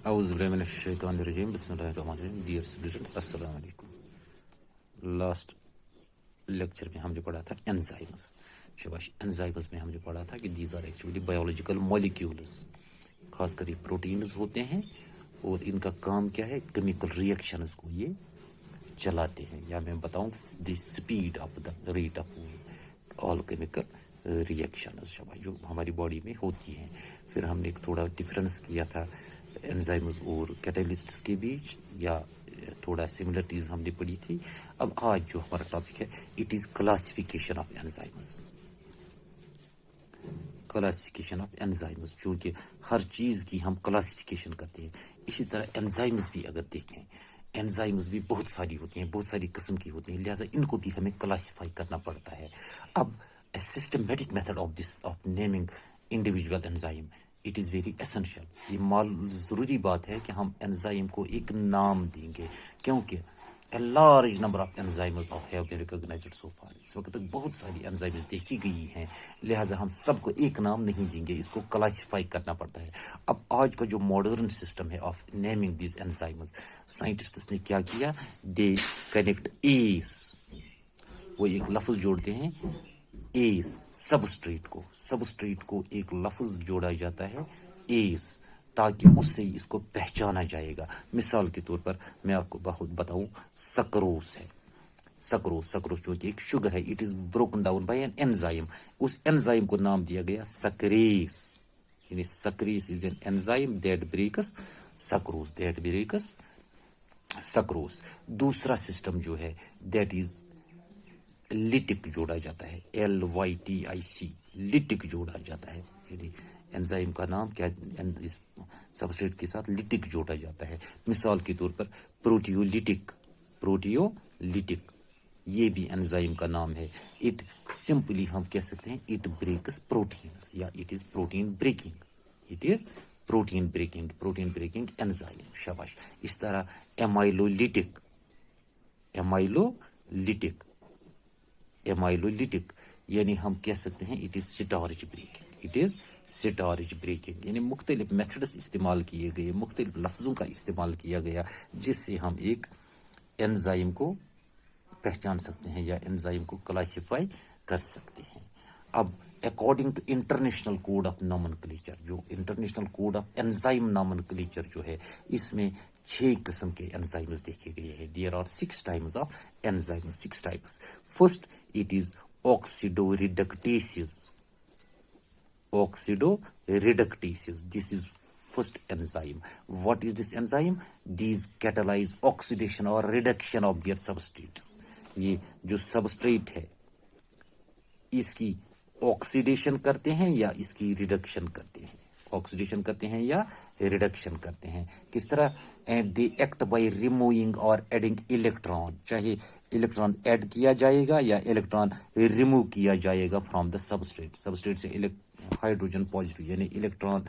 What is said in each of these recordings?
اعوذ باللہ من الشیطان الرجیم بسم اللہ الرحمن الرحیم. ڈیئر اسٹوڈنٹس السلام علیکم. لاسٹ لیکچر میں ہم نے پڑھا تھا انزائمز. شباش. انزائمز میں ہم نے پڑھا تھا کہ these are actually biological molecules, خاص کر یہ پروٹینز ہوتے ہیں اور ان کا کام کیا ہے؟ کیمیکل ریئیکشنز کو یہ چلاتے ہیں، یا میں بتاؤں the speed of the rate of all chemical reactions شباش جو ہماری باڈی میں ہوتی ہیں. پھر ہم نے ایک تھوڑا ڈفرینس کیا تھا انزائمز اور کیٹالسٹس کے بیچ، یا تھوڑا سملرٹیز ہم نے پڑھی تھی. اب آج جو ہمارا ٹاپک ہے it is classification of enzymes. Classification of enzymes, چونکہ ہر چیز کی ہم کلاسیفیکیشن کرتے ہیں، اسی طرح انزائمز بھی اگر دیکھیں، انزائمز بھی بہت ساری ہوتی ہیں، بہت ساری قسم کی ہوتی ہیں، لہٰذا ان کو بھی ہمیں کلاسیفائی کرنا پڑتا ہے. اب systematic method of this of naming individual enzyme it is very essential. یہ ضروری بات ہے کہ ہم انزائم کو ایک نام دیں گے، کیونکہ a large number of enzymes have been recognized so far. اس وقت تک بہت ساری انزائمز دیکھی گئی ہیں، لہٰذا ہم سب کو ایک نام نہیں دیں گے، اس کو کلاسیفائی کرنا پڑتا ہے. اب آج کا جو ماڈرن سسٹم ہے of naming these enzymes, scientists نے کیا کیا؟ دے کنیکٹ ایز، وہ ایک لفظ جوڑتے ہیں ایز، سبسٹریٹ کو ایک لفظ جوڑا جاتا ہے ایز، تاکہ اس سے اس کو پہچانا جائے گا. مثال کے طور پر میں آپ کو بتاؤں، سکروز ہے. سکروز چونکہ ایک شوگر ہے، it is broken down by an enzyme. اس انزائم کو نام دیا گیا سکریز، یعنی sucrase is an enzyme that breaks sucrose. دوسرا سسٹم جو ہے دیٹ از لیٹک جوڑا جاتا ہے، LYTIC، لیٹک جوڑا جاتا ہے، یعنی انزائم کا نام کیا سبسٹریٹ کے ساتھ لیٹک جوڑا جاتا ہے. مثال کے طور پر پروٹیولیٹک، یہ بھی انزائم کا نام ہے. اٹ سمپلی ہم کہہ سکتے ہیں اٹ بریکس پروٹینز، یا it is protein breaking enzyme. شاباش. اس طرح ایمائلولیٹک یعنی ہم کہہ سکتے ہیں اٹ از سٹارج بریکنگ. یعنی مختلف میتھڈز استعمال کیے گئے، مختلف لفظوں کا استعمال کیا گیا جس سے ہم ایک انزائم کو پہچان سکتے ہیں یا انزائم کو کلاسیفائی کر سکتے ہیں. اب according to international code of nomenclature, جو international code of enzyme nomenclature جو ہے، اس میں 6 قسم کے انزائمز دیکھے گئے ہیں. There are 6 types of enzyme, 6 types. First it is oxidoreductases. This is first enzyme. What is this enzyme? These catalyze oxidation or reduction of their substrates. یہ جو سبسٹریٹ ہے اس کی آکسیڈیشن کرتے ہیں یا اس کی ریڈکشن کرتے ہیں، یا ریڈکشن کرتے ہیں. کس طرح؟ And they act by removing اور ایڈنگ الیکٹران، چاہے الیکٹران ایڈ کیا جائے گا یا الیکٹران ریموو کیا جائے گا فرام دا سبسٹریٹ سے ہائیڈروجن پازیٹو، یعنی الیکٹران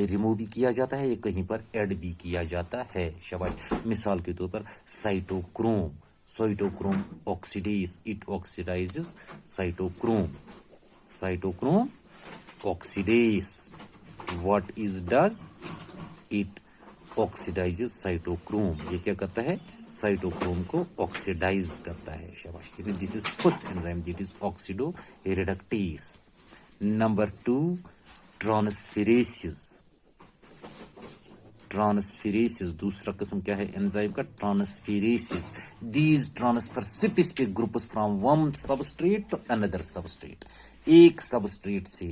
ریموو بھی کیا جاتا ہے یا کہیں پر ایڈ بھی کیا جاتا ہے. شاباش. مثال کے طور پر cytochrome oxidase, it oxidises cytochrome oxidase. What is does? It oxidises cytochrome. یہ کیا کرتا ہے؟ سائٹوکروم کو آکسیڈائز کرتا ہے. شاباش. This is first enzyme that is oxidoreductase. Number 2 transferases. دوسرا قسم کیا ہے انزائم کا؟ Transferases. These transfer specific groups from one substrate to another substrate. ایک سبسٹریٹ سے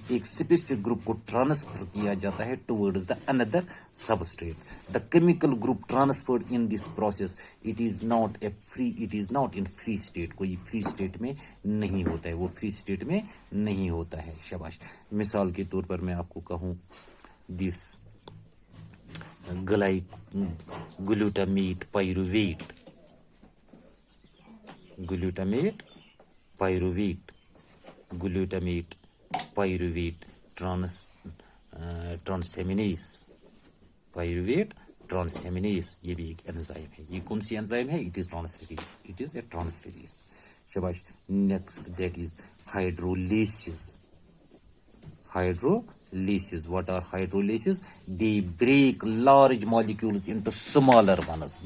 ایک اسپیسیفک گروپ کو ٹرانسفر کیا جاتا ہے towards the another substrate. The chemical group transferred in this process it is not in free state. کوئی free state میں نہیں ہوتا ہے، وہ فری اسٹیٹ میں نہیں ہوتا ہے. شاباش. مثال کے طور پر میں آپ کو کہوں دس گلوٹامیٹ پائروویٹ ٹرانسیمینیز. یہ بھی ایک انزائم ہے. یہ کون سی انزائم ہے؟ It is a transferase. شاباش. Next that is hydrolases. hydrolases. What are hydrolases? They break large molecules into smaller ones.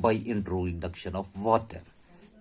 by introduction of water.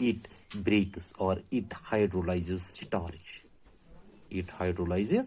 it breaks or it hydrolyzes starch. It hydrolyzes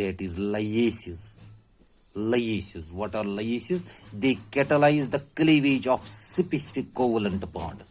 that is lyases. What are lyases? They catalyze the cleavage of specific covalent bonds.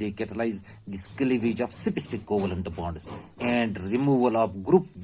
they catalyze this cleavage of specific covalent bonds and removal of group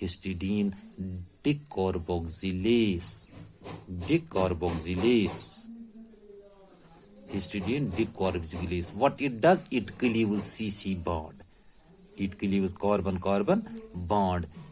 histidine decarboxylase. What it does, it cleaves CC bond. It cleaves carbon bond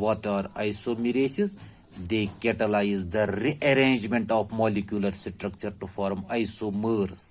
What are isomerases? They catalyze the rearrangement of molecular structure to form isomers.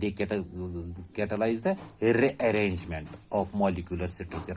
they catalyze the rearrangement of molecular structure.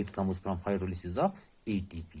It comes from hydrolysis of ATP.